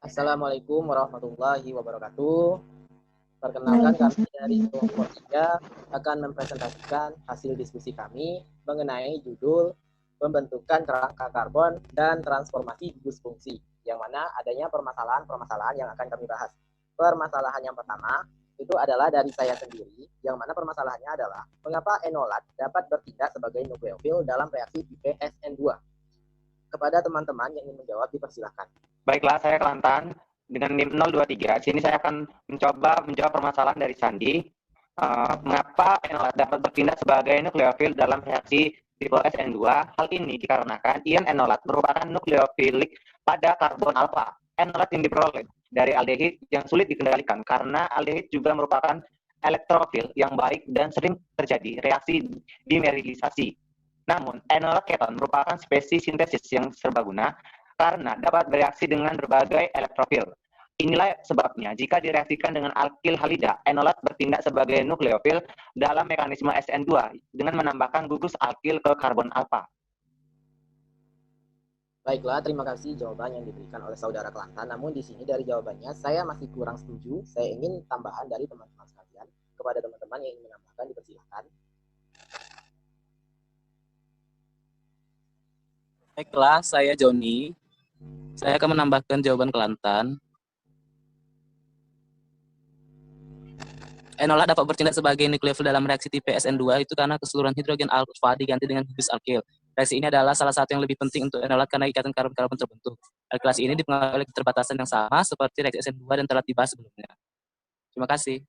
Assalamualaikum warahmatullahi wabarakatuh. Perkenalkan kami dari kelompok 3 akan mempresentasikan hasil diskusi kami mengenai judul pembentukan kerangka karbon dan transformasi gugus fungsi, yang mana adanya permasalahan-permasalahan yang akan kami bahas. Permasalahan yang pertama itu adalah dari saya sendiri, yang mana permasalahannya adalah mengapa enolat dapat bertindak sebagai nukleofil dalam reaksi tipe SN2. Kepada teman-teman yang ingin menjawab, dipersilahkan. Baiklah, saya Kelantan dengan NIM 023. Sini saya akan mencoba menjawab permasalahan dari Sandi. Mengapa enolat dapat bertindak sebagai nukleofil dalam reaksi tipe SN2? Hal ini dikarenakan ion enolat merupakan nukleofilik pada karbon alfa. Enolat yang diperoleh dari aldehid yang sulit dikendalikan karena aldehid juga merupakan elektrofil yang baik dan sering terjadi reaksi dimerilisasi. Namun, enolat keton merupakan spesies sintesis yang serbaguna karena dapat bereaksi dengan berbagai elektrofil. Inilah sebabnya jika direaksikan dengan alkil halida, enolat bertindak sebagai nukleofil dalam mekanisme SN2 dengan menambahkan gugus alkil ke karbon alfa. Baiklah, terima kasih jawaban yang diberikan oleh saudara Kelantan. Namun di sini dari jawabannya saya masih kurang setuju. Saya ingin tambahan dari teman-teman sekalian. Kepada teman-teman yang ingin menambahkan, dipersilahkan. Baiklah, saya Joni. Saya akan menambahkan jawaban Kelantan. Enolat dapat bertindak sebagai nukleofil dalam reaksi tipe SN2 itu karena keseluruhan hidrogen alfa diganti dengan gugus alkil. Reaksi ini adalah salah satu yang lebih penting untuk enolat karena ikatan karbon-karbon terbentuk. Alkilasi ini dipengaruhi oleh keterbatasan yang sama seperti reaksi SN2 dan telah dibahas sebelumnya. Terima kasih.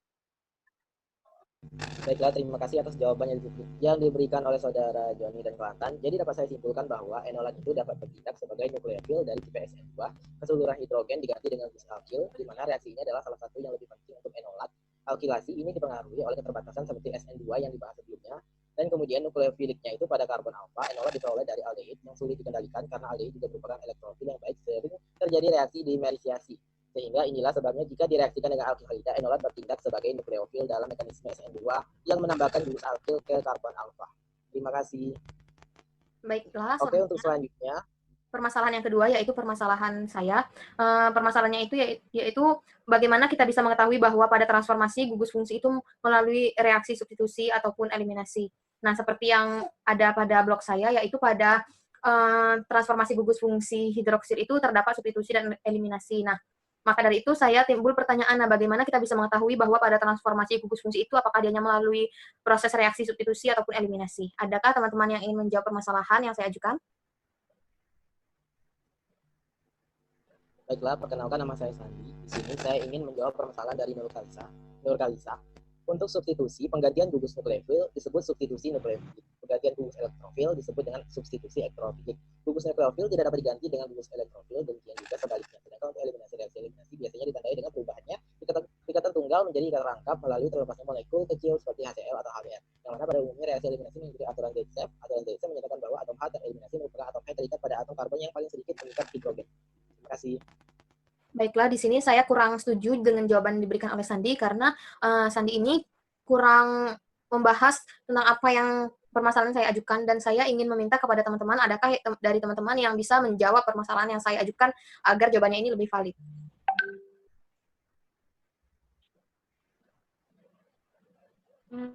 Baiklah, terima kasih atas jawaban yang diberikan oleh saudara Joni dan Kelantan. Jadi dapat saya simpulkan bahwa enolat itu dapat bertindak sebagai nukleofil dari tipe SN2. Keseluruhan hidrogen diganti dengan gugus alkil, di mana reaksi ini adalah salah satu yang lebih penting untuk enolat. Alkilasi ini dipengaruhi oleh keterbatasan seperti SN2 yang dibahas sebelumnya. Dan kemudian nukleofiliknya itu pada karbon alfa, enolat diperoleh dari aldehid yang sulit dikendalikan karena aldehid juga merupakan elektrofil yang baik, sering terjadi reaksi dimerisasi. Sehingga inilah sebabnya jika direaksikan dengan alkil halida, enolat bertindak sebagai nukleofil dalam mekanisme SN2 yang menambahkan gugus alkil ke karbon alfa. Terima kasih. Baiklah. Oke, untuk selanjutnya. Permasalahan yang kedua yaitu permasalahan saya. Permasalahannya itu yaitu bagaimana kita bisa mengetahui bahwa pada transformasi gugus fungsi itu melalui reaksi substitusi ataupun eliminasi. Nah, seperti yang ada pada blog saya, yaitu pada transformasi gugus fungsi hidroksid itu terdapat substitusi dan eliminasi. Nah, maka dari itu saya timbul pertanyaan, bagaimana kita bisa mengetahui bahwa pada transformasi gugus fungsi itu apakah dia melalui proses reaksi substitusi ataupun eliminasi? Adakah teman-teman yang ingin menjawab permasalahan yang saya ajukan? Baiklah, perkenalkan nama saya Sandi. Di sini saya ingin menjawab permasalahan dari Nur Kalisa. Untuk substitusi, penggantian gugus nukleofil disebut substitusi nukleofilik. Penggantian gugus elektrofil disebut dengan substitusi elektrofilik. Gugus nukleofil tidak dapat diganti dengan gugus elektrofil, demikian juga sebaliknya. Sedangkan untuk reaksi eliminasi biasanya ditandai dengan perubahannya ikatan tunggal menjadi ikatan rangkap melalui terlepasnya molekul kecil seperti HCl atau HBr. Yang mana pada umumnya reaksi eliminasi mengikuti aturan Zaitsev. Aturan Zaitsev menyatakan bahwa atom H tereliminasi merupakan atom H terikat pada atom karbon yang paling sedikit mengikat hidrogen. Terima kasih. Baiklah, di sini saya kurang setuju dengan jawaban yang diberikan oleh Sandi karena Sandi ini kurang membahas tentang apa yang permasalahan saya ajukan, dan saya ingin meminta kepada teman-teman, adakah dari teman-teman yang bisa menjawab permasalahan yang saya ajukan agar jawabannya ini lebih valid.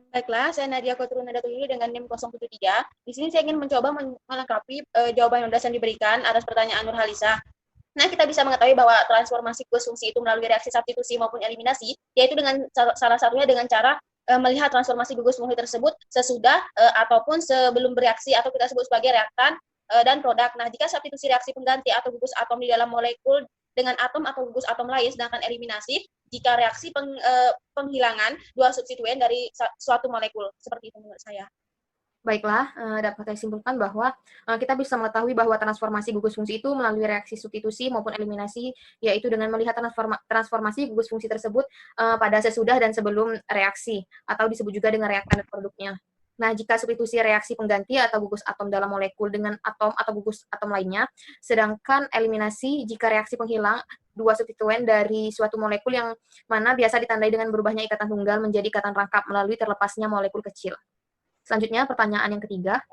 Baiklah, saya Nadia Kotruna Datuyuli dengan NIM 073. Di sini saya ingin mencoba melengkapi jawaban yang sudah diberikan atas pertanyaan Nur Halisa. Nah, kita bisa mengetahui bahwa transformasi gugus fungsi itu melalui reaksi substitusi maupun eliminasi, yaitu dengan salah satunya dengan cara melihat transformasi gugus fungsi tersebut sesudah ataupun sebelum bereaksi, atau kita sebut sebagai reaktan dan produk. Nah, jika substitusi reaksi pengganti atau gugus atom di dalam molekul dengan atom atau gugus atom lain, sedangkan eliminasi jika reaksi penghilangan dua substituen dari suatu molekul. Seperti itu menurut saya. Baiklah, dapat saya simpulkan bahwa kita bisa mengetahui bahwa transformasi gugus fungsi itu melalui reaksi substitusi maupun eliminasi, yaitu dengan melihat transformasi gugus fungsi tersebut pada sesudah dan sebelum reaksi, atau disebut juga dengan reaktan dan produknya. Nah, jika substitusi reaksi pengganti atau gugus atom dalam molekul dengan atom atau gugus atom lainnya, sedangkan eliminasi jika reaksi penghilang dua substituen dari suatu molekul yang mana biasa ditandai dengan berubahnya ikatan tunggal menjadi ikatan rangkap melalui terlepasnya molekul kecil. Selanjutnya, pertanyaan yang ketiga.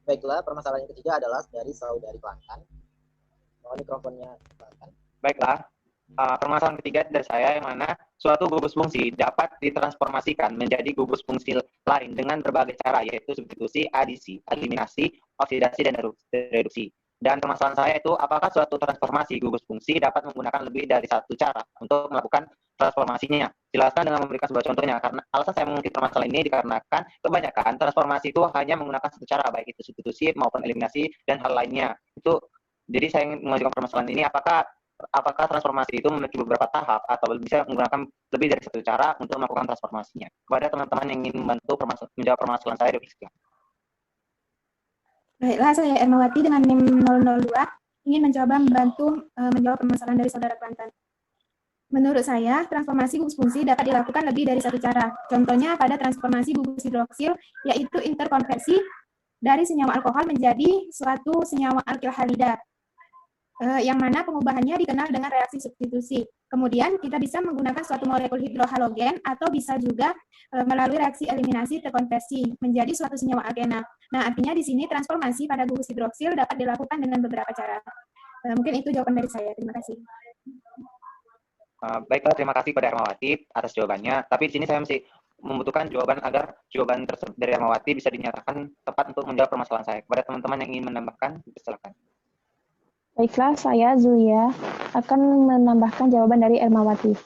Baiklah, permasalahan yang ketiga adalah dari saudari Kelantan. Mohon mikrofonnya Kelantan. Baiklah, permasalahan ketiga dari saya yang mana suatu gugus fungsi dapat ditransformasikan menjadi gugus fungsi lain dengan berbagai cara, yaitu substitusi, adisi, eliminasi, oksidasi, dan reduksi. Dan permasalahan saya itu, apakah suatu transformasi gugus fungsi dapat menggunakan lebih dari satu cara untuk melakukan transformasinya? Jelaskan dengan memberikan sebuah contohnya, karena alasan saya mengungkit permasalahan ini dikarenakan kebanyakan transformasi itu hanya menggunakan satu cara, baik itu substitusi maupun eliminasi dan hal lainnya. Jadi saya ingin mengajukan permasalahan ini, apakah transformasi itu memiliki beberapa tahap atau bisa menggunakan lebih dari satu cara untuk melakukan transformasinya? Kepada teman-teman yang ingin membantu menjawab permasalahan saya, dipersilakan. Baiklah, saya Ermawati dengan NIM 002 ingin mencoba membantu menjawab permasalahan dari saudara Kelantan. Menurut saya, transformasi gugus fungsi dapat dilakukan lebih dari satu cara. Contohnya pada transformasi gugus hidroksil, yaitu interkonversi dari senyawa alkohol menjadi suatu senyawa alkil halida, yang mana pengubahannya dikenal dengan reaksi substitusi. Kemudian kita bisa menggunakan suatu molekul hidrohalogen atau bisa juga melalui reaksi eliminasi terkonversi menjadi suatu senyawa alkena. Nah, artinya di sini transformasi pada gugus hidroksil dapat dilakukan dengan beberapa cara. Mungkin itu jawaban dari saya. Terima kasih. Baiklah, terima kasih kepada Ermawati atas jawabannya. Tapi di sini saya masih membutuhkan jawaban agar jawaban tersebut dari Ermawati bisa dinyatakan tepat untuk menjawab permasalahan saya. Kepada teman-teman yang ingin menambahkan, silakan. Baiklah, saya Zulia akan menambahkan jawaban dari Ermawati.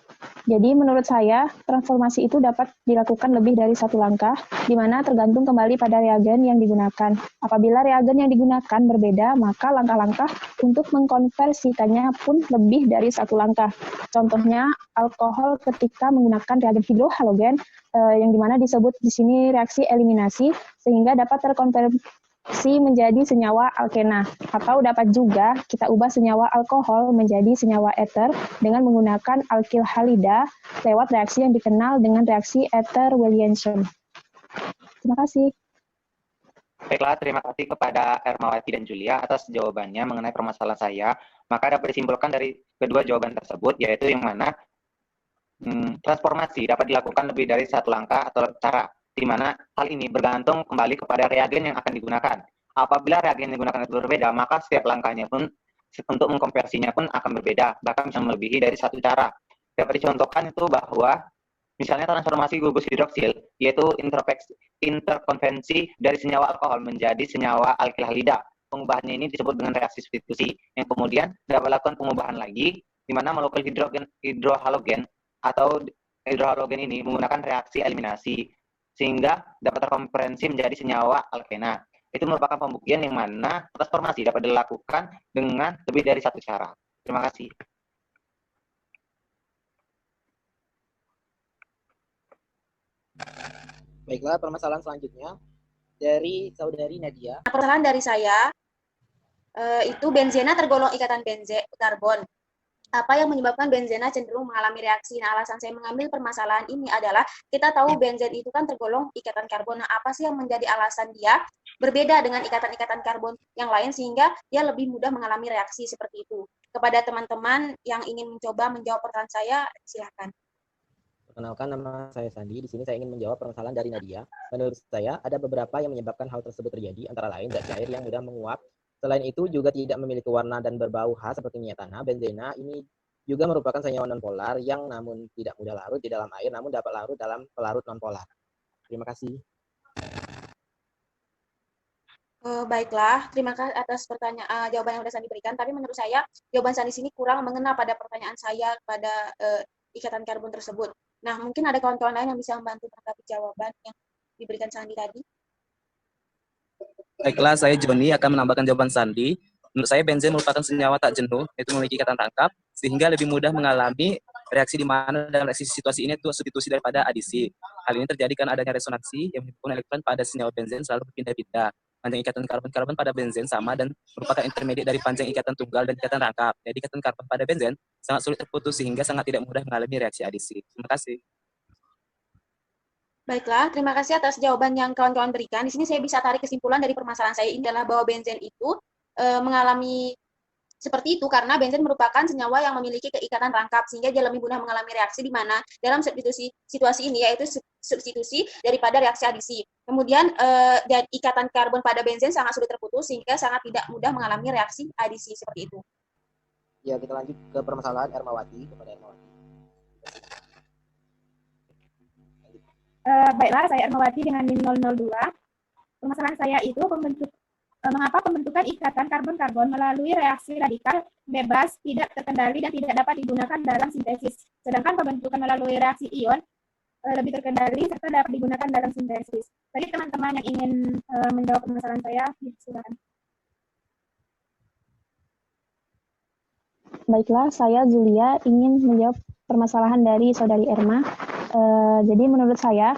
Jadi menurut saya, transformasi itu dapat dilakukan lebih dari satu langkah, di mana tergantung kembali pada reagen yang digunakan. Apabila reagen yang digunakan berbeda, maka langkah-langkah untuk mengkonversikannya pun lebih dari satu langkah. Contohnya, alkohol ketika menggunakan reagen hidrohalogen, yang dimana disebut di sini reaksi eliminasi, sehingga dapat terkonversi menjadi senyawa alkena, atau dapat juga kita ubah senyawa alkohol menjadi senyawa eter dengan menggunakan alkil halida lewat reaksi yang dikenal dengan reaksi Ether-Williamson. Terima kasih. Baiklah, terima kasih kepada Ermawati dan Julia atas jawabannya mengenai permasalahan saya. Maka dapat disimpulkan dari kedua jawaban tersebut, yaitu yang mana transformasi dapat dilakukan lebih dari satu langkah atau cara, di mana hal ini bergantung kembali kepada reagen yang akan digunakan. Apabila reagen yang digunakan itu berbeda, maka setiap langkahnya pun untuk mengkonversinya pun akan berbeda, bahkan bisa melebihi dari satu cara. Dapat dicontohkan itu bahwa misalnya transformasi gugus hidroksil, yaitu interkonvensi dari senyawa alkohol menjadi senyawa alkil halida. Pengubahannya ini disebut dengan reaksi substitusi, yang kemudian dapat melakukan pengubahan lagi, di mana molekul hidrohalogen atau hidrohalogen ini menggunakan reaksi eliminasi, sehingga dapat terkonversi menjadi senyawa alkena. Itu merupakan pembuktian yang mana transformasi dapat dilakukan dengan lebih dari satu cara. Terima kasih. Baiklah, permasalahan selanjutnya dari saudari Nadia. Permasalahan dari saya itu benzena tergolong ikatan karbon. Apa yang menyebabkan benzena cenderung mengalami reaksi? Nah, alasan saya mengambil permasalahan ini adalah kita tahu benzen itu kan tergolong ikatan karbon. Nah, apa sih yang menjadi alasan dia berbeda dengan ikatan-ikatan karbon yang lain sehingga dia lebih mudah mengalami reaksi seperti itu? Kepada teman-teman yang ingin mencoba menjawab pertanyaan saya, silakan. Perkenalkan, nama saya Sandi. Di sini saya ingin menjawab permasalahan dari Nadia. Menurut saya, ada beberapa yang menyebabkan hal tersebut terjadi, antara lain zat cair yang mudah menguap. Selain itu juga tidak memiliki warna dan berbau khas seperti minyak tanah. Benzena ini juga merupakan senyawa nonpolar yang namun tidak mudah larut di dalam air, namun dapat larut dalam pelarut nonpolar. Terima kasih. Baiklah, terima kasih atas jawaban yang sudah Sandi berikan. Tapi menurut saya jawaban Sandi sini kurang mengena pada pertanyaan saya pada ikatan karbon tersebut. Nah, mungkin ada kawan-kawan lain yang bisa membantu menanggapi jawaban yang diberikan Sandi tadi. Baiklah, saya Joni akan menambahkan jawaban Sandi. Menurut saya benzen merupakan senyawa tak jenuh, yaitu memiliki ikatan rangkap, sehingga lebih mudah mengalami reaksi di mana dalam reaksi situasi ini itu substitusi daripada adisi. Hal ini terjadi karena adanya resonansi yang menyebabkan elektron pada senyawa benzen selalu berpindah-pindah. Panjang ikatan karbon-karbon pada benzen sama dan merupakan intermediate dari panjang ikatan tunggal dan ikatan rangkap. Jadi ikatan karbon pada benzen sangat sulit terputus sehingga sangat tidak mudah mengalami reaksi adisi. Terima kasih. Baiklah, terima kasih atas jawaban yang kawan-kawan berikan. Di sini saya bisa tarik kesimpulan dari permasalahan saya ini adalah bahwa benzen itu mengalami seperti itu karena benzen merupakan senyawa yang memiliki keikatan rangkap sehingga dia lebih mudah mengalami reaksi di mana dalam situasi ini yaitu substitusi daripada reaksi adisi. Kemudian ikatan karbon pada benzen sangat sulit terputus sehingga sangat tidak mudah mengalami reaksi adisi seperti itu. Ya, kita lanjut ke permasalahan Ermawati, kepada Ermawati. Baiklah, saya Ermawati dengan NIM 002. Permasalahan saya itu mengapa pembentukan ikatan karbon-karbon melalui reaksi radikal bebas tidak terkendali dan tidak dapat digunakan dalam sintesis. Sedangkan pembentukan melalui reaksi ion lebih terkendali serta dapat digunakan dalam sintesis. Bagi teman-teman yang ingin menjawab permasalahan saya, silakan. Baiklah, saya Zulia ingin menjawab permasalahan dari saudari Erma. Jadi menurut saya,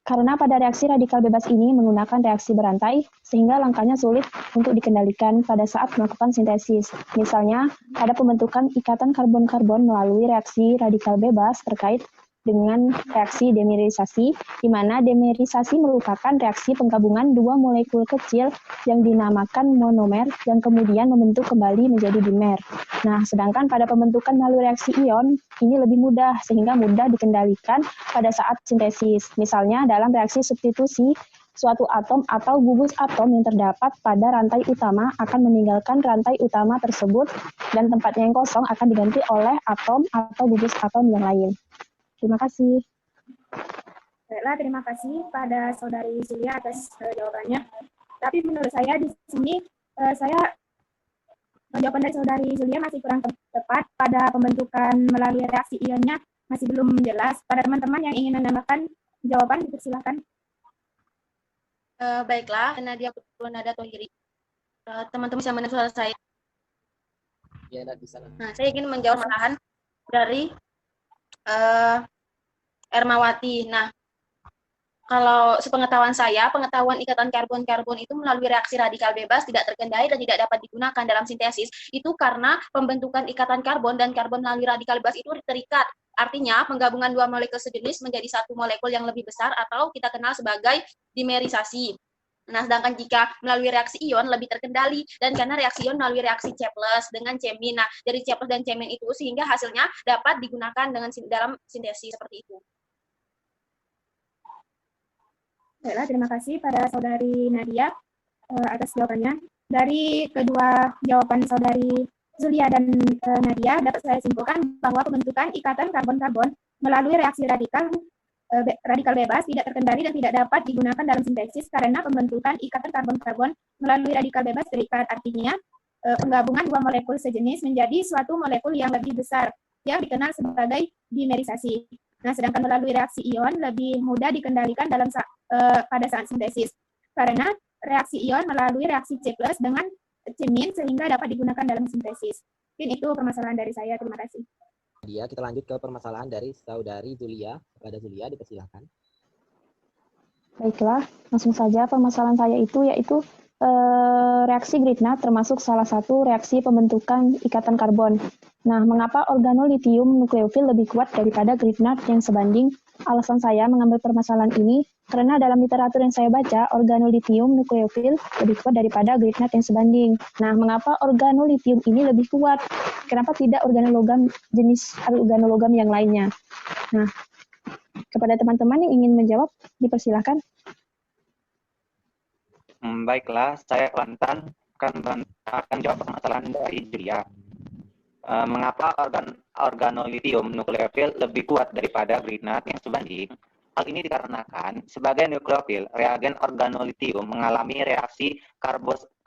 karena pada reaksi radikal bebas ini menggunakan reaksi berantai, sehingga langkahnya sulit untuk dikendalikan pada saat melakukan sintesis. Misalnya, ada pembentukan ikatan karbon-karbon melalui reaksi radikal bebas terkait dengan reaksi demerisasi, di mana demerisasi merupakan reaksi penggabungan dua molekul kecil yang dinamakan monomer yang kemudian membentuk kembali menjadi dimer. Nah, sedangkan pada pembentukan melalui reaksi ion, ini lebih mudah sehingga mudah dikendalikan pada saat sintesis. Misalnya dalam reaksi substitusi, suatu atom atau gugus atom yang terdapat pada rantai utama akan meninggalkan rantai utama tersebut dan tempatnya yang kosong akan diganti oleh atom atau gugus atom yang lain. Terima kasih. Baiklah, terima kasih pada saudari Zulia atas jawabannya. Tapi menurut saya di sini jawaban dari saudari Zulia masih kurang tepat pada pembentukan melalui reaksi ionnya masih belum jelas. Pada teman-teman yang ingin menambahkan jawaban, dipersilakan. Baiklah, Nadia Nada Tohiri. Teman-teman bisa mendengar suara saya. Ya, di sana. Nah, saya ingin menjawab malahan dari Ermawati. Nah, kalau sepengetahuan saya, pengetahuan ikatan karbon-karbon itu melalui reaksi radikal bebas tidak terkendali dan tidak dapat digunakan dalam sintesis. Itu karena pembentukan ikatan karbon dan karbon melalui radikal bebas itu terikat. Artinya, penggabungan dua molekul sejenis menjadi satu molekul yang lebih besar atau kita kenal sebagai dimerisasi. Nah, sedangkan jika melalui reaksi ion lebih terkendali, dan karena reaksi ion melalui reaksi C+ dengan cemin. Nah, dari C+ dan cemin itu sehingga hasilnya dapat digunakan dalam sintesis seperti itu. Baiklah, terima kasih pada saudari Nadia atas jawabannya. Dari kedua jawaban saudari Zulia dan Nadia, dapat saya simpulkan bahwa pembentukan ikatan karbon-karbon melalui reaksi radikal bebas tidak terkendali dan tidak dapat digunakan dalam sintesis karena pembentukan ikatan karbon-karbon melalui radikal bebas terikat. Artinya, penggabungan dua molekul sejenis menjadi suatu molekul yang lebih besar yang dikenal sebagai dimerisasi. Nah, sedangkan melalui reaksi ion lebih mudah dikendalikan pada saat sintesis karena reaksi ion melalui reaksi C+ dengan cemin sehingga dapat digunakan dalam sintesis. Mungkin itu permasalahan dari saya. Terima kasih. Kita lanjut ke permasalahan dari saudari Zulia. Kepada Zulia, dipersilakan. Baiklah, langsung saja permasalahan saya itu yaitu reaksi Grignard termasuk salah satu reaksi pembentukan ikatan karbon. Nah, mengapa organolitium nukleofil lebih kuat daripada Grignard yang sebanding? Alasan saya mengambil permasalahan ini karena dalam literatur yang saya baca, organolitium nukleofil lebih kuat daripada Grignard yang sebanding. Nah, mengapa organolitium ini lebih kuat? Kenapa tidak jenis organologam yang lainnya? Nah, kepada teman-teman yang ingin menjawab, dipersilakan. Baiklah, saya Kelantan akan jawab permasalahan dari Julia. Mengapa organolitium nukleofil lebih kuat daripada Grignard yang sebanding? Hal ini dikarenakan sebagai nukleofil, reagen organolitium mengalami reaksi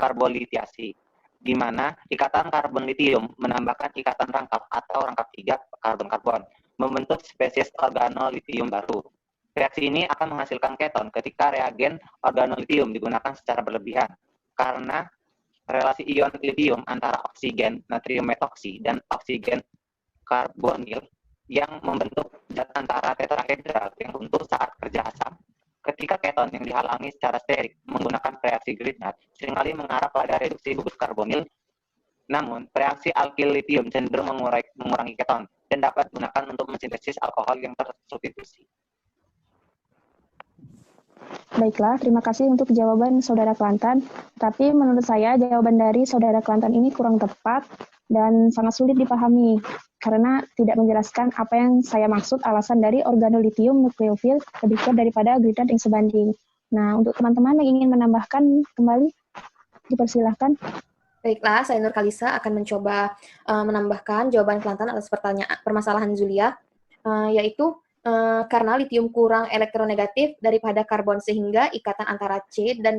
karbolitiasi, di mana ikatan karbon litium menambahkan ikatan rangkap atau rangkap 3 karbon-karbon, membentuk spesies organolitium baru. Reaksi ini akan menghasilkan keton ketika reagen organolitium digunakan secara berlebihan, karena relasi ion litium antara oksigen natrium metoksi dan oksigen karbonil yang membentuk zat antara tetrahedral yang runtuh saat kerja asam. Ketika keton yang dihalangi secara sterik menggunakan reaksi Grignard seringkali mengarah pada reduksi gugus karbonil. Namun, reaksi alkil litium cenderung mengurangi keton dan dapat digunakan untuk mensintesis alkohol yang tersubstitusi. Baiklah, terima kasih untuk jawaban Saudara Kelantan. Tapi menurut saya jawaban dari Saudara Kelantan ini kurang tepat dan sangat sulit dipahami. karena tidak menjelaskan apa yang saya maksud alasan dari organolitium nukleofil lebih kuat daripada gridad yang sebanding. Nah, untuk teman-teman yang ingin menambahkan kembali, dipersilahkan. Baiklah, saya Nur Kalisa akan mencoba menambahkan jawaban Kelantan atas permasalahan Zulia, yaitu karena litium kurang elektronegatif daripada karbon sehingga ikatan antara C dan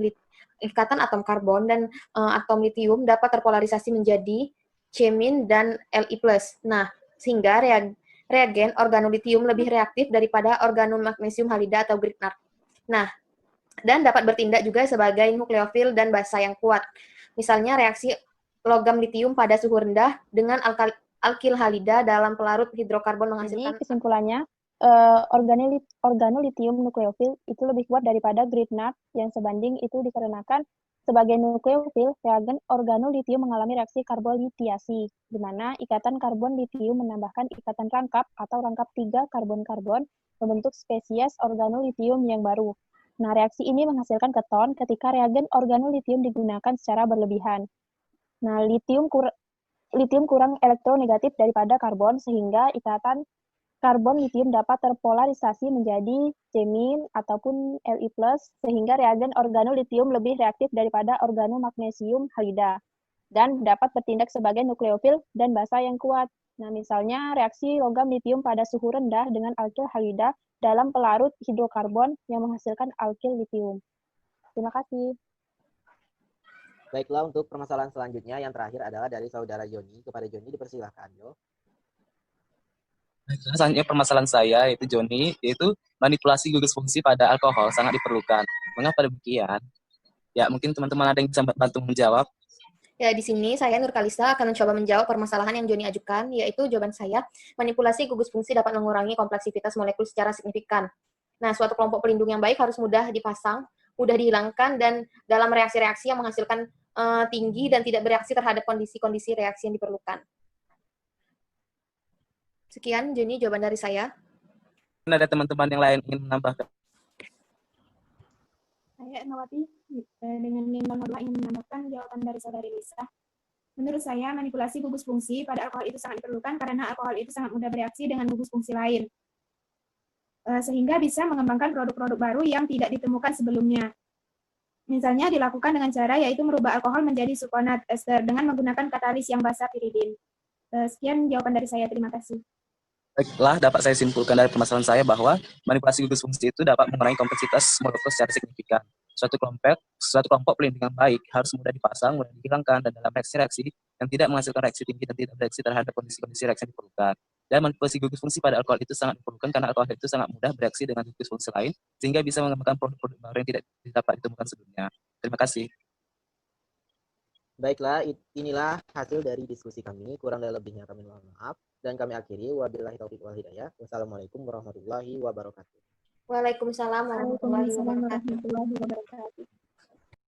ikatan atom karbon dan atom litium dapat terpolarisasi menjadi C- dan Li+. Nah, sehingga reagen organolitium lebih reaktif daripada organomagnesium halida atau Grignard. Nah, dan dapat bertindak juga sebagai nukleofil dan basa yang kuat. Misalnya reaksi logam litium pada suhu rendah dengan alkil halida dalam pelarut hidrokarbon menghasilkan. Jadi kesimpulannya, organolitium nukleofil itu lebih kuat daripada Grignard yang sebanding itu dikarenakan sebagai nukleofil, reagen organolitium mengalami reaksi karbonitiasi, di mana ikatan karbon litium menambahkan ikatan rangkap atau rangkap 3 karbon-karbon membentuk spesies organolitium yang baru. Nah, reaksi ini menghasilkan keton ketika reagen organolitium digunakan secara berlebihan. Nah, litium kurang elektronegatif daripada karbon, sehingga ikatan karbon litium dapat terpolarisasi menjadi C- ataupun Li+, sehingga reagen organolitium lebih reaktif daripada organomagnesium halida, dan dapat bertindak sebagai nukleofil dan basa yang kuat. Nah, misalnya reaksi logam litium pada suhu rendah dengan alkil halida dalam pelarut hidrokarbon yang menghasilkan alkil litium. Terima kasih. Baiklah, untuk permasalahan selanjutnya yang terakhir adalah dari saudara Joni. Kepada Joni dipersilahkan, Jo. Selanjutnya permasalahan saya, yaitu Joni, yaitu manipulasi gugus fungsi pada alkohol sangat diperlukan. Mengapa demikian? Ya, mungkin teman-teman ada yang bisa bantu menjawab. Ya, di sini saya Nur Kalisa akan mencoba menjawab permasalahan yang Joni ajukan, yaitu jawaban saya, manipulasi gugus fungsi dapat mengurangi kompleksitas molekul secara signifikan. Nah, suatu kelompok pelindung yang baik harus mudah dipasang, mudah dihilangkan, dan dalam reaksi-reaksi yang menghasilkan tinggi dan tidak bereaksi terhadap kondisi-kondisi reaksi yang diperlukan. Sekian, Joni, jawaban dari saya. Ada teman-teman yang lain ingin menambahkan? Saya Nawati dengan NIM 02 ingin menambahkan jawaban dari saudari Lisa. Menurut saya, manipulasi gugus fungsi pada alkohol itu sangat diperlukan karena alkohol itu sangat mudah bereaksi dengan gugus fungsi lain, sehingga bisa mengembangkan produk-produk baru yang tidak ditemukan sebelumnya. Misalnya dilakukan dengan cara yaitu merubah alkohol menjadi sulfonat ester dengan menggunakan katalis yang basa piridin. Sekian jawaban dari saya. Terima kasih. Baiklah, dapat saya simpulkan dari permasalahan saya bahwa manipulasi gugus fungsi itu dapat mengurangi kompleksitas molekul secara signifikan. Suatu kelompok pelindung yang baik harus mudah dipasang, mudah dihilangkan, dan dalam reaksi-reaksi yang tidak menghasilkan reaksi tinggi dan tidak bereaksi terhadap kondisi-kondisi reaksi yang diperlukan. Dan manipulasi gugus fungsi pada alkohol itu sangat diperlukan karena alkohol itu sangat mudah bereaksi dengan gugus fungsi lain, sehingga bisa mengembangkan produk-produk baru yang tidak dapat ditemukan sebelumnya. Terima kasih. Baiklah, inilah hasil dari diskusi kami. Kurang dan lebihnya kami mohon maaf. Dan kami akhiri. Wabillahi taufiq wal hidayah. Wassalamualaikum warahmatullahi wabarakatuh. Waalaikumsalam warahmatullahi Waalaikumsalam wabarakatuh. warahmatullahi wabarakatuh.